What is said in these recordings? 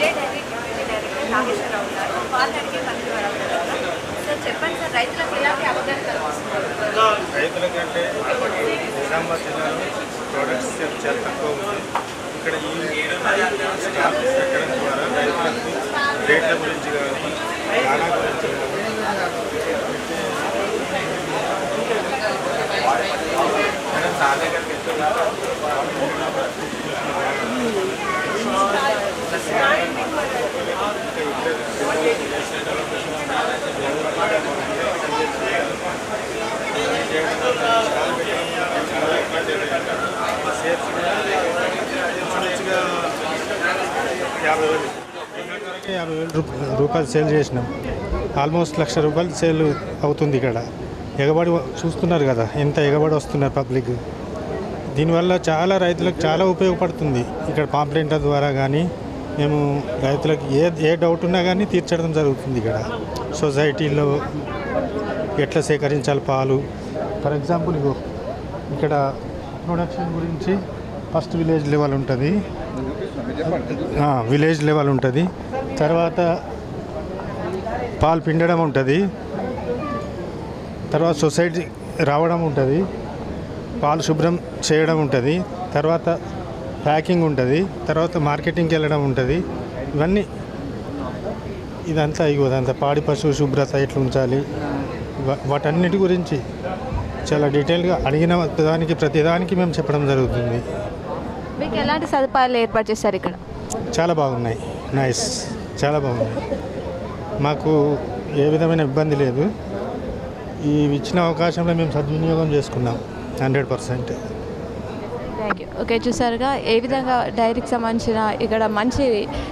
Vijay dairy deputy director Nageswara Rao గారు. వాళ్ళని అడిగే పనివారు సార్, చెప్పండి సార్, రైతులకు ఎలాంటి అవగాహన కల్పిస్తున్నారు? రైతులకంటే నిజామాబాద్ జిల్లాలో ప్రొడక్ట్స్ చాలా తక్కువ ఉంది. ఇక్కడ ఈ స్టాక్ పెట్టడం ద్వారా రైతులకు రేట్ల గురించి కానీ దానా గురించి రూపాయలు సేల్ చేసినాం. ఆల్మోస్ట్ ₹1,00,000 సేల్ అవుతుంది. ఇక్కడ ఎగబడి చూస్తున్నారు కదా, ఎంత ఎగబడి వస్తున్నారు పబ్లిక్. దీనివల్ల చాలా రైతులకు చాలా ఉపయోగపడుతుంది. ఇక్కడ పాంప్లెంట్ల ద్వారా కానీ మేము రైతులకు ఏ డౌట్ ఉన్నా కానీ తీర్చడం జరుగుతుంది. ఇక్కడ సొసైటీలో ఎట్లా సేకరించాలి పాలు, ఫర్ ఎగ్జాంపుల్ ఇక్కడ ప్రొడక్షన్ గురించి ఫస్ట్ విలేజ్ లెవెల్ ఉంటుంది, తర్వాత పాలు పిండడం ఉంటుంది, తర్వాత సొసైటీ రావడం ఉంటుంది, పాలు శుభ్రం చేయడం ఉంటుంది, తర్వాత ప్యాకింగ్ ఉంటుంది, తర్వాత మార్కెటింగ్కి వెళ్ళడం ఉంటుంది. ఇదంతా ఇదంతా పాడి పశువు శుభ్రత ఎట్లా ఉంచాలి, వాటన్నిటి గురించి చాలా డీటెయిల్గా అడిగిన ప్రతిదానికి మేము చెప్పడం జరుగుతుంది. మీకు ఎలాంటి సదుపాయాలు ఏర్పాటు చేశారు ఇక్కడ? చాలా బాగున్నాయి, నైస్, చాలా బాగున్నాయి. మాకు ఏ విధమైన ఇబ్బంది లేదు. ఈ ఇచ్చిన అవకాశంలో మేము సద్వినియోగం చేసుకున్నాం 100%. Thank you. ఓకే, చూసారుగా ఏ విధంగా డైరీకి సంబంధించిన ఇక్కడ మంచి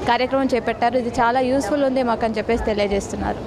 కార్యక్రమం చేపట్టారు. ఇది చాలా యూస్ఫుల్ ఉంది మాకు అని చెప్పేసి తెలియజేస్తున్నారు.